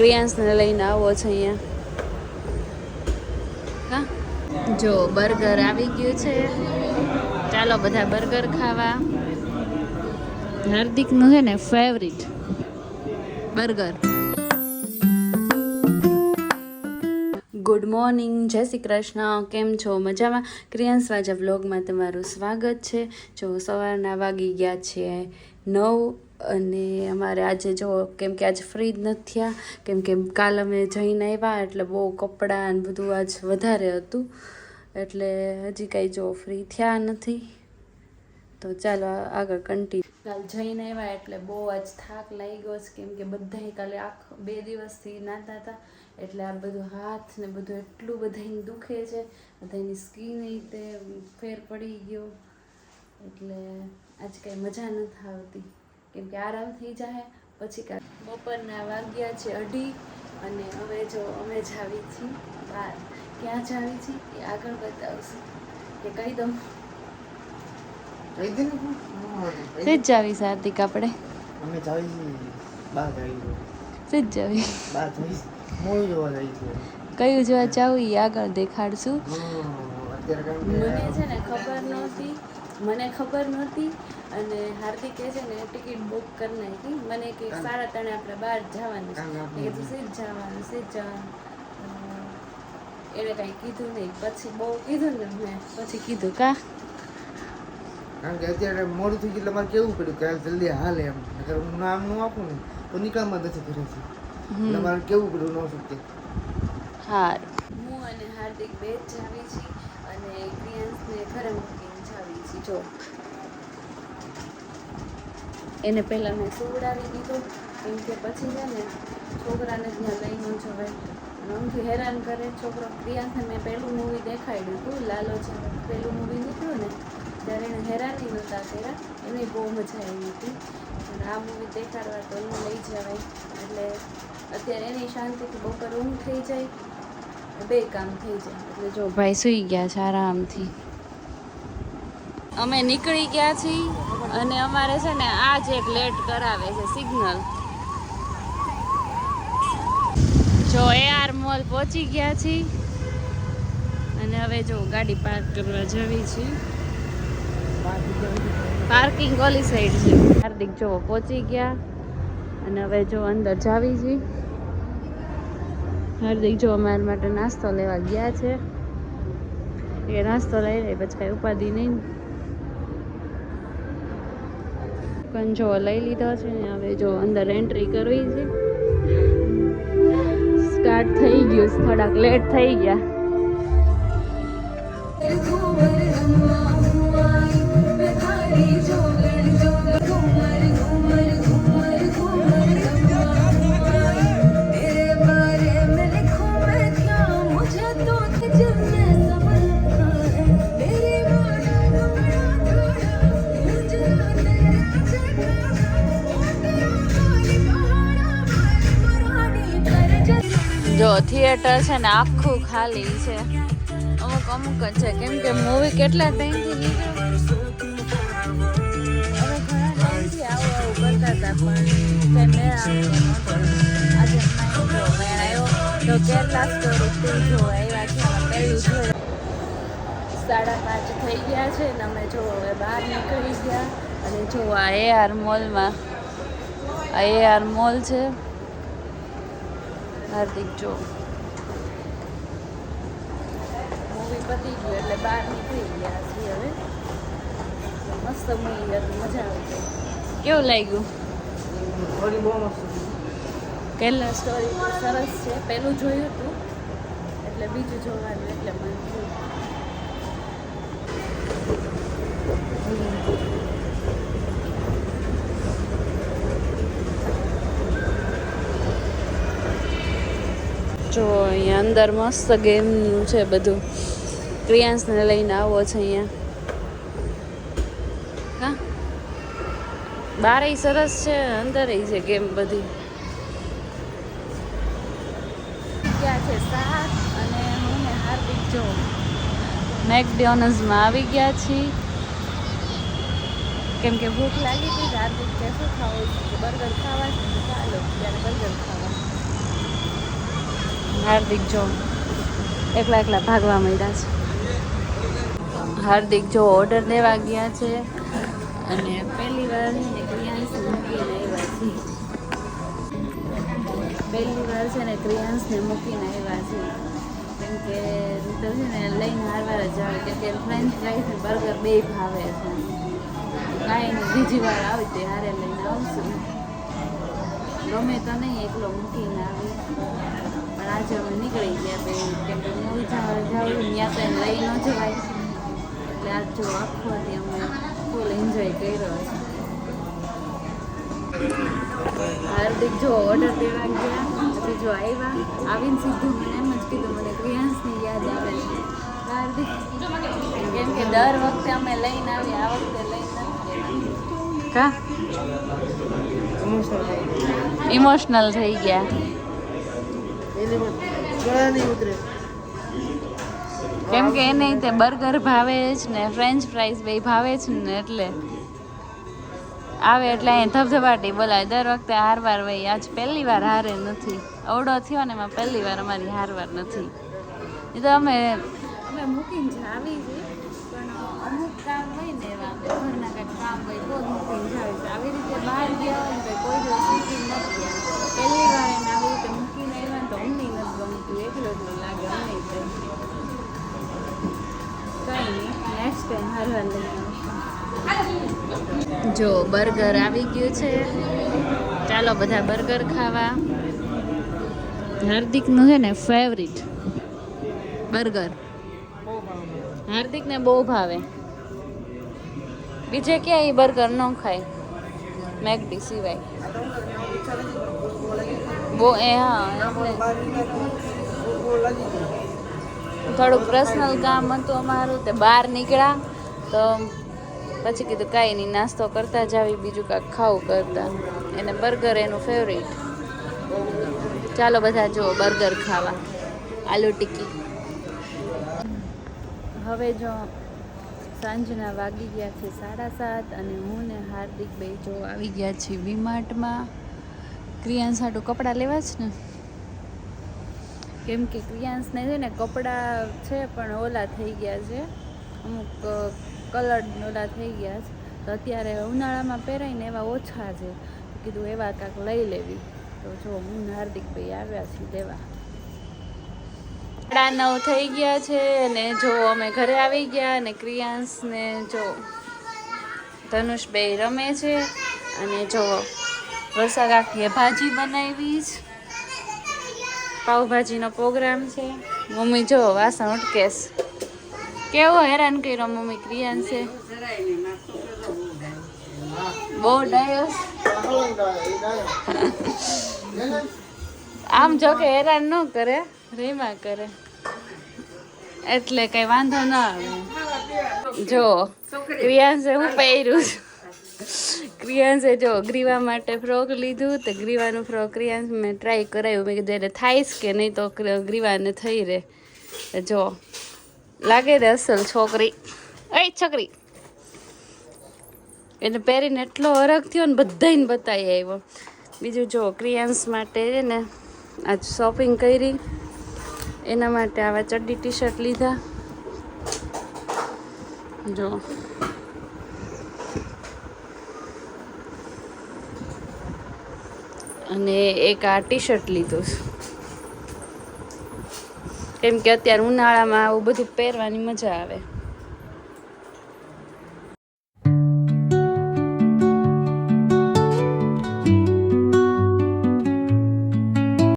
ક્રિયાંશને લઈને આવો છે અહીંયા. હા, જો બર્ગર આવી ગયું છે. ચાલો બધા બર્ગર ખાવા. હાર્દિકનું છે ને ફેવરિટ બર્ગર. ગુડ મોર્નિંગ, જય શ્રી કૃષ્ણ. કેમ છો? મજામાં? ક્રિયાંશ વાજા વ્લોગમાં તમારું સ્વાગત છે. જો સવારના વાગી ગયા છે 9 અને અમારે આજે જો કેમ કે આજે ફ્રી જ નથી થયા, કેમ કે કાલ અમે જઈને આવ્યા એટલે બહુ કપડાં અને બધું આજ વધારે હતું એટલે હજી કાંઈ જો ફ્રી થયા નથી. તો ચાલો આગળ કન્ટિન્યુ. કાલ જઈને આવ્યા એટલે બહુ આજ થાક લાગ્યો છે, કેમ કે બધાય કાલે 2 દિવસથી નાતા હતા એટલે આ બધું હાથ ને બધું એટલું બધાને દુખે છે, બધાની સ્કિન તે ફેર પડી ગયો એટલે આજ કાંઈ મજા નથી આવતી, કેમ કે આરામ થઈ જાય પછી કાલ. બપોરના વાગ્યા છે 2:30 અને હવે જો અમે જાવી છીએ બહાર. ક્યાં જાવી છીએ એ આગળ બતાવશું કે કહી દઉં. સિજ જાવી હાર્દિક આપણે અમે જાવી બહાર જાવી સિજ જાવી બહાર જાવી મૂવી જોવા જાવી છે. કયું જોવા જાવું એ આગળ દેખાડશું. અત્યારે મને ખબર નહોતી અને હાર્દિકે છે ને ટિકિટ બુક કરી નાખી. મને કે 3:30 આપણે બહાર જવાનું છે, કીધું સિજ જવાનું એને કાંઈ કીધું નહીં. પછી બહુ કીધું ને મેં પછી કીધું કા, કારણ કે અત્યારે મોડું થઈ ગયું એટલે મારે કેવું પડ્યું કે જલ્દી હાલે એમ, નકર હું નામ ન આપું ને તો નિકાલમાં નથી કરે છે એટલે મારે કેવું પડ્યું ન શકતે. હા, હું અને હાર્દિક બે જ જાવી છીએ અને ક્રિયાંશને ઘરે મૂકીને જાવી છીએ. જો એને પહેલાં મેં સુવડાવી દીધો, કેમ કે પછી છે ને છોકરાને ત્યાં લઈ ન જવાય, આમથી હેરાન કરે છોકરો. ક્રિયાંશને મેં પહેલું મૂવી દેખાડ્યું હતું, લાલો છે પહેલું મૂવી નીકળ્યું ને ત્યારે એને હેરાની નહોતા કર્યા, એને બહુ મજા આવી હતી. અને આ મૂવી દેખાડવા તો એને લઈ જવાય એટલે અત્યારે એની શાંતિથી બપોર ઊંઘ થઈ જાય, બે કામ થઈ જાય. એટલે જો ભાઈ સૂઈ ગયા છે આરામથી. અમે નીકળી ગયા છીએ અને અમારે છે ને આજ એક લેટ કરાવે છે સિગ્નલ. જો AR મોલ પહોંચી ગયા છીએ અને હવે જો ગાડી પાર્ક કરવા જવી છે. પાર્કિંગ ઓલી સાઈડ છે. હાર્દિક જો પહોંચી ગયા અને હવે જો અંદર જાવી છે. હાર્દિક જો અમારા માટે નાસ્તો લેવા ગયા છે. એ નાસ્તો લઈ લે પછી કાંઈ ઉપાધિ નહીં. પણ જો લઈ લીધો છે ને હવે જો અંદર એન્ટ્રી કરવી છે. સ્ટાર્ટ થઈ ગયું, થોડાક લેટ થઈ ગયા. જો થિયેટર છે ને આખું ખાલી છે, અમુક જ છે, કેમ કે મૂવી કેટલા ટાઈમથી નીકળ્યું. હવે ઘણા ટાઈમથી આવું કરતા હતા પણ મેળ આજે મેળ આવ્યો તો કેરલા સ્ટોરી જો આવ્યા છે. પહેલું જોયું 5:30 થઈ ગયા છે ને અમે જો હવે બહાર નીકળી ગયા અને જો આ AR મોલમાં AR મોલ છે. હાર્દિક જો મૂવી પતી ગયું એટલે બહાર નીકળી ગયા છીએ હવે. મસ્ત મૂવી હતું, મજા આવી. કેવું લાગ્યું? થોડી બહુ મસ્ત. કેરલા સ્ટોરી તો સરસ છે, પહેલું જોયું હતું એટલે બીજું જોવાનું એટલે મને થયું. જો અહીંયા અંદર મસ્ત ગેમનું છે બધું. ક્રિયાંશને લઈને આવો છે અહીંયા. હા, બારે સરસ છે, અંદર છે ગેમ બધી. ક્યાં છે 7 અને હું ને હાર્દિક જો મેકડોનલ્ડ્સમાં આવી ગયા છીએ, કેમ કે ભૂખ લાગી હતી. હાર્દિક કે શું ખાવું, બર્ગર ખાવા છે, ચાલો ત્યારે બર્ગર ખાવા. હાર્દિક જો એકલા એકલા ભાગવા માંડ્યા છે. હાર્દિક જો ઓર્ડર દેવા ગયા છે અને પહેલી વાર છે ને ક્રિયાંશને મૂકીને આવ્યા છે. પહેલી વાર છે ને ક્રિયાંશને મૂકીને આવ્યા છે કેમ કે તો છે ને લઈને હારવાર જ આવે કેમ કે ફ્રેન્ચ ફ્રાઈસ ને બર્ગર બે ભાવે છે. કાંઈ નહીં બીજી વાર આવે તે હારે લઈને આવશું. ગમે તો નહીં એકલો મૂકીને આવી પણ આજે અમે નીકળી ગયા ભાઈ કેમ કે મૂવી જવું ત્યાં તો એને લઈ ન જવાય એટલે આજ જો આખો દી અમે ફૂલ એન્જોય કર્યો છે. હાર્દિક જો ઓર્ડર દેવા ગયા પછી જો આવ્યા આવીને સીધું મને એમ જ કીધું મને ક્રિયાંશની યાદ આવે છે. હાર્દિક કેમ કે દર વખતે અમે લઈને આવીએ આ વખતે લઈને નથી કા ઇમોશનલ થઈ ગયા કેમ કે એને તે બર્ગર ભાવે જ ને ફ્રેન્ચ ફ્રાઈઝ બે ભાવે જ ને એટલે આવે એટલે અહીં ધબધબાટી બોલાય દર વખતે હારવાર ભાઈ આજ પહેલી વાર હારે નથી. અવડો થયો ને એમાં પહેલી વાર અમારી હારવાર નથી. એ તો અમે મૂકીને જ આવી છે પણ અમુક કામ હોય ને એવા ઘરના કંઈક કામ હોય તો જ મૂકીને જ આવી છે. આવી રીતે બહાર ગયા હોય ને કોઈ દિવસ મૂકીને નથી ગયા. પહેલી વાર એને આવી રીતે મૂકીને આવ્યા ને તો અમને નથી ગમતું એકલું એકલું લાગે અમને કંઈ નહીં નેક્સ્ટ ટાઈમ હારવાર લઈ આવશું. જો બર્ગર આવી ગયું છે ચાલો બધા બર્ગર ખાવા. હાર્દિકનું છે ને ફેવરિટ બર્ગર હાર્દિકને બહુ ભાવે. બીજે ક્યાંય એ બર્ગર ન ખાય મેકડી સિવાય બહુ એ હા એટલે થોડુંક પર્સનલ કામ હતું અમારું તે બહાર નીકળ્યા તો પછી કીધું કાંઈ નહીં નાસ્તો કરતા જ આવી બીજું કાંઈક ખાવું કરતા એને બર્ગર એનું ફેવરિટ. ચાલો બધા જો બર્ગર ખાવા આલુ ટિક્કી. હવે જો સાંજના વાગી ગયા છે 7:30 અને હું ને હાર્દિક બે જો આવી ગયા છીએ વીમાર્ટમાં. ક્રિયાંશ હાટું કપડાં લેવા જ ને કેમ કે ક્રિયાંશને છે ને કપડાં છે પણ ઓલા થઈ ગયા છે અમુક કલર ઓલા થઈ ગયા છે તો અત્યારે ઉનાળામાં પહેરાઈને એવા ઓછા છે કીધું એવા કાંક લઈ લેવી તો જો હું હાર્દિક ભાઈ આવ્યા છીએ લેવા. 9:30 થઈ ગયા છે અને જો અમે ઘરે આવી ગયા અને ક્રિયાંશને જો ધનુષ બે રમે છે અને જો વર્ષા કાકીએ ભાજી બનાવી છે પાવભાજીનો પ્રોગ્રામ છે. મમ્મી જો વાસણ ઉટકેશ કેવો હેરાન કર્યો મમ્મી ક્રિયાંશે બહુ ડાયો આમ જો કે હેરાન ન કરે રેમા કરે એટલે કઈ વાંધો ના આવે. જો ક્રિયાંશે હું પહેર્યું ક્રિયાંશે જો ગ્રીવા માટે ફ્રોક લીધું તો ગ્રીવાનું ફ્રોક ક્રિયાંશ મેં ટ્રાય કરાવ્યું મેં કીધું એને થાઈશ કે નહીં તો ગ્રીવાને થઈ રહે. જો લાગે ને અસલ છોકરી એ છોકરી એને પહેરીને એટલો હરખ થયો ને બધાને બતાવી આવ્યો. બીજું જો ક્રિયાંશ માટે છે ને આજ શોપિંગ કરી એના માટે આવા ચડ્ડી ટી શર્ટ લીધા જો અને એક આ ટી શર્ટ લીધું કેમ કે અત્યારે ઉનાળામાં આવું બધું પહેરવાની મજા આવે.